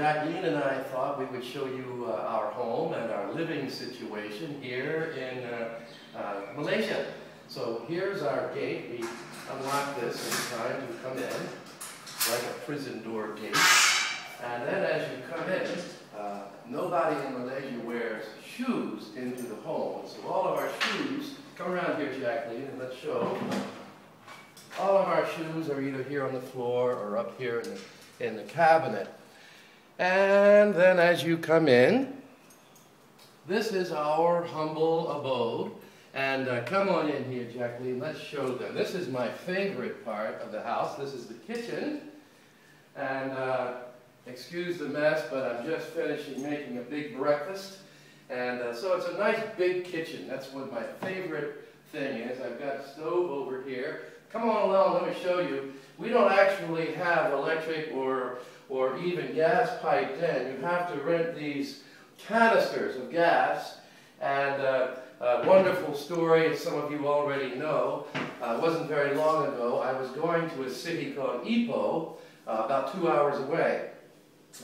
Jacqueline and I thought we would show you our home and our living situation here in Malaysia. So here's our gate. We unlock this every time you come in, like a prison door gate. And then as you come in, nobody in Malaysia wears shoes into the home. So all of our shoes, come around here, Jacqueline, and let's show. All of our shoes are either here on the floor or up here in the cabinet. And then as you come in, this is our humble abode. And come on in here, Jacqueline, let's show them. This is my favorite part of the house. This is the kitchen. And excuse the mess, but I'm just finishing making a big breakfast. And so it's a nice big kitchen. That's what my favorite thing is. I've got a stove over here. Come on along, let me show you. We don't actually have electric or even gas piped in. You have to rent these canisters of gas. And a wonderful story, some of you already know. It wasn't very long ago. I was going to a city called Ipoh, about 2 hours away.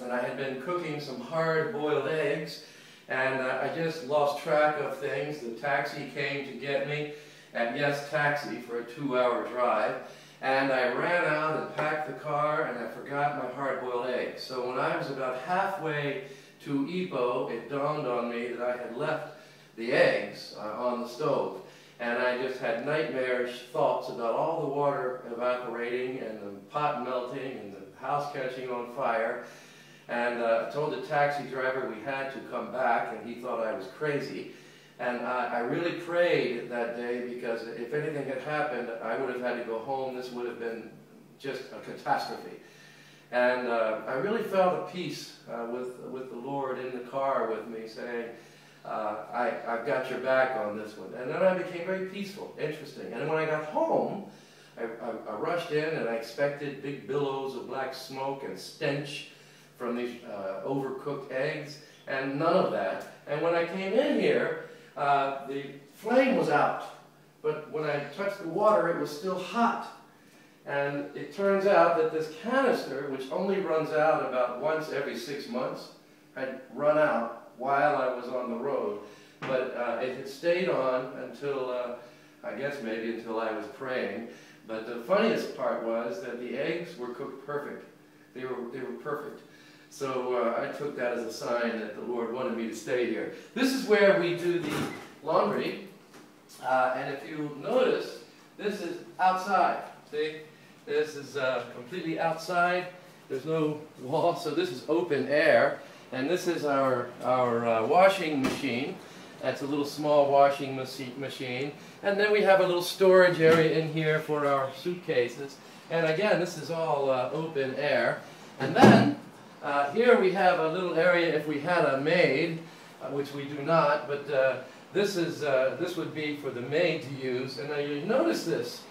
And I had been cooking some hard-boiled eggs, and I just lost track of things. The taxi came to get me at Yes Taxi for a 2-hour drive, and I ran out and packed the car, and I forgot my hard-boiled eggs. So when I was about halfway to Ipoh, it dawned on me that I had left the eggs on the stove. And I just had nightmarish thoughts about all the water evaporating and the pot melting and the house catching on fire. And I told the taxi driver we had to come back, and he thought I was crazy. And I really prayed that day, because if anything had happened, I would have had to go home. This would have been just a catastrophe. And I really felt a peace with the Lord in the car with me, saying, I've got your back on this one. And then I became very peaceful, interesting. And when I got home, I rushed in, and I expected big billows of black smoke and stench from these overcooked eggs, and none of that. And when I came in here, the flame was out, but when I touched the water, it was still hot. And it turns out that this canister, which only runs out about once every 6 months, had run out while I was on the road. But it had stayed on until, I guess maybe until I was praying. But the funniest part was that the eggs were cooked perfect. They were perfect. So I took that as a sign that the Lord wanted me to stay here. This is where we do the laundry. And if you notice, this is outside. See? This is completely outside. There's no wall, so this is open air. And this is our washing machine. That's a little small washing machine. And then we have a little storage area in here for our suitcases. And again, this is all open air. And then here we have a little area if we had a maid, which we do not, but this would be for the maid to use. And now you notice this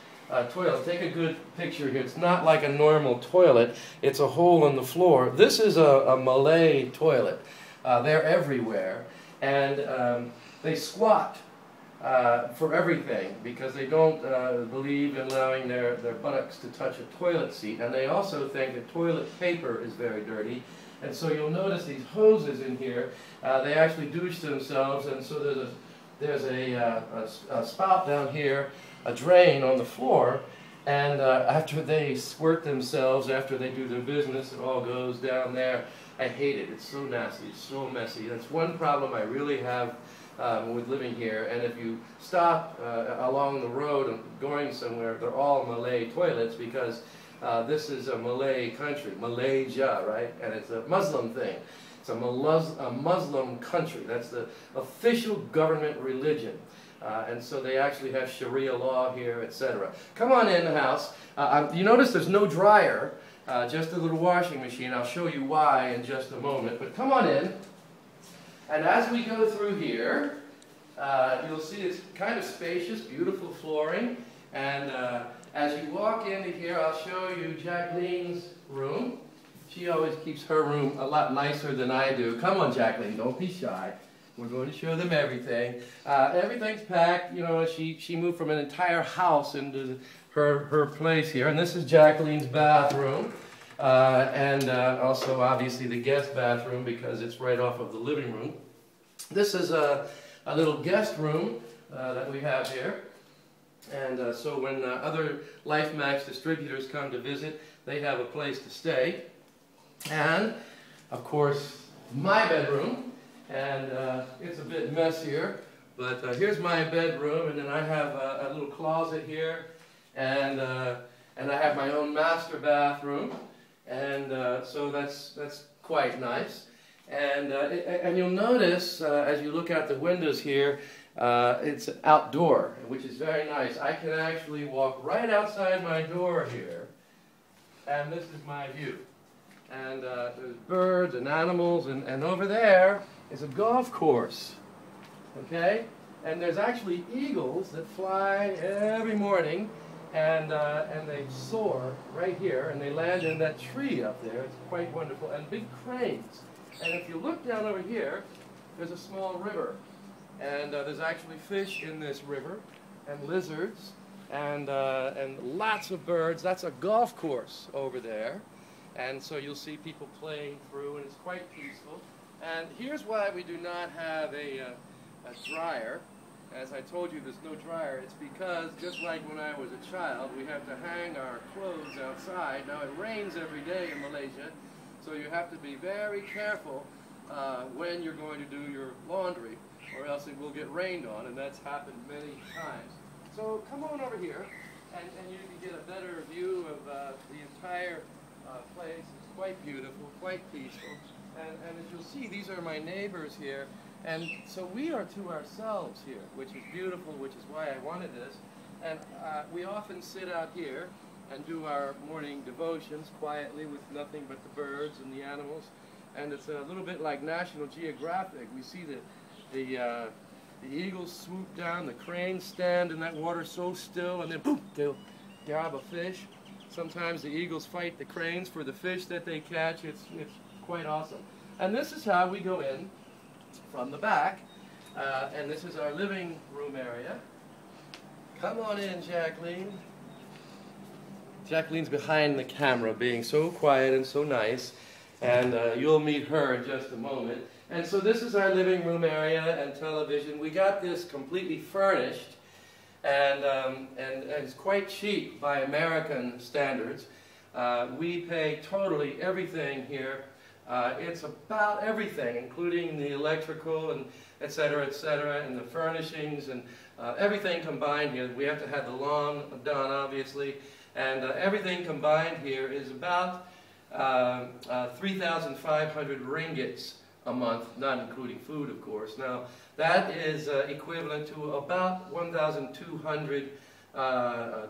toilet. Take a good picture here. It's not like a normal toilet. It's a hole in the floor. This is a Malay toilet. They're everywhere. And they squat for everything, because they don't believe in allowing their buttocks to touch a toilet seat. And they also think that toilet paper is very dirty. And so you'll notice these hoses in here. They actually douche themselves, and so there's a spout down here, a drain on the floor, and after they squirt themselves, after they do their business, it all goes down there. I hate it. It's so nasty. It's so messy. That's one problem I really have with living here. And if you stop along the road and going somewhere, they're all Malay toilets, because this is a Malay country, Malaysia, right? And it's a Muslim thing. It's a Muslim country. That's the official government religion. And so they actually have Sharia law here, etc. Come on in the house. You notice there's no dryer, just a little washing machine. I'll show you why in just a moment. But come on in. And as we go through here, you'll see it's kind of spacious, beautiful flooring. And as you walk into here, I'll show you Jacqueline's room. She always keeps her room a lot nicer than I do. Come on, Jacqueline, don't be shy. We're going to show them everything. Everything's packed. You know, she moved from an entire house into her place here. And this is Jacqueline's bathroom. and also obviously the guest bathroom because it's right off of the living room. This is a little guest room that we have here. And so when other LifeMax distributors come to visit, they have a place to stay. And, of course, my bedroom. And it's a bit messier, but here's my bedroom, and then I have a little closet here, and I have my own master bathroom, and so that's quite nice. And you'll notice as you look out the windows here, it's outdoor, which is very nice. I can actually walk right outside my door here, and this is my view. And there's birds and animals, and over there is a golf course, okay? And there's actually eagles that fly every morning, and they soar right here, and they land in that tree up there. It's quite wonderful, and big cranes. And if you look down over here, there's a small river, and there's actually fish in this river, and lizards, and lots of birds. That's a golf course over there, and so you'll see people playing through, and it's quite peaceful. And here's why we do not have a dryer. As I told you, there's no dryer. It's because, just like when I was a child, we have to hang our clothes outside. Now, it rains every day in Malaysia, so you have to be very careful when you're going to do your laundry, or else it will get rained on, and that's happened many times. So come on over here, and you can get a better view of the entire place. It's quite beautiful, quite peaceful. And as you'll see, these are my neighbors here. And so we are to ourselves here, which is beautiful, which is why I wanted this. And we often sit out here and do our morning devotions quietly with nothing but the birds and the animals. And it's a little bit like National Geographic. We see the eagles swoop down, the cranes stand in that water so still, and then boom, they'll grab a fish. Sometimes the eagles fight the cranes for the fish that they catch. It's quite awesome. And this is how we go in from the back, and this is our living room area. Come on in, Jacqueline. Jacqueline's behind the camera, being so quiet and so nice, and you'll meet her in just a moment. And so this is our living room area and television. We got this completely furnished, and it's quite cheap by American standards. We pay totally everything here. It's about everything, including the electrical and et cetera, and the furnishings and everything combined here. We have to have the lawn done, obviously, and everything combined here is about 3,500 ringgits a month, not including food, of course. Now, that is equivalent to about 1,200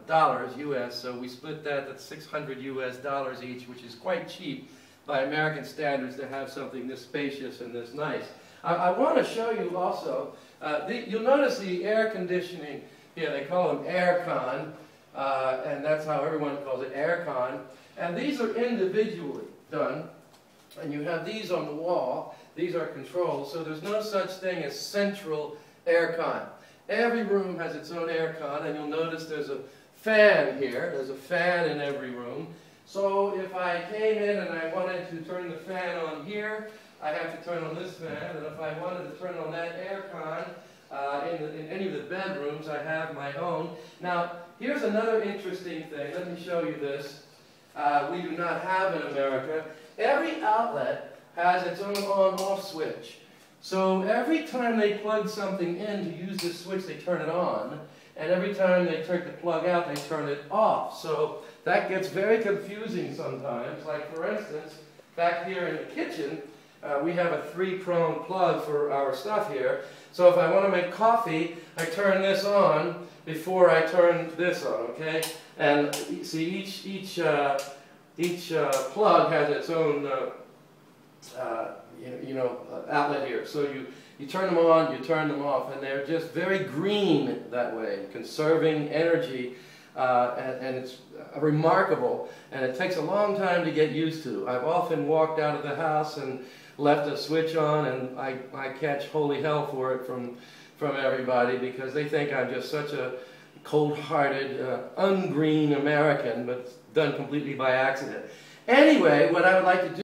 dollars US, so we split that at $600 US each, which is quite cheap by American standards to have something this spacious and this nice. I want to show you also, you'll notice the air conditioning here. They call them aircon, and that's how everyone calls it, aircon. And these are individually done, and you have these on the wall. These are controls, so there's no such thing as central aircon. Every room has its own aircon, and you'll notice there's a fan here. There's a fan in every room. So if I came in and I wanted to turn the fan on here, I have to turn on this fan. And if I wanted to turn on that aircon in any of the bedrooms, I have my own. Now, here's another interesting thing. Let me show you this. We do not have in America. Every outlet has its own on-off switch. So every time they plug something in to use this switch, they turn it on. And every time they take the plug out, they turn it off. So that gets very confusing sometimes. Like, for instance, back here in the kitchen, we have a 3-prong plug for our stuff here. So if I want to make coffee, I turn this on before I turn this on, okay? And see, each plug has its own outlet here. So you turn them on, you turn them off, and they're just very green that way, conserving energy, and it's remarkable, and it takes a long time to get used to. I've often walked out of the house and left a switch on, and I catch holy hell for it from everybody, because they think I'm just such a cold-hearted, ungreen American, but done completely by accident. Anyway, what I would like to do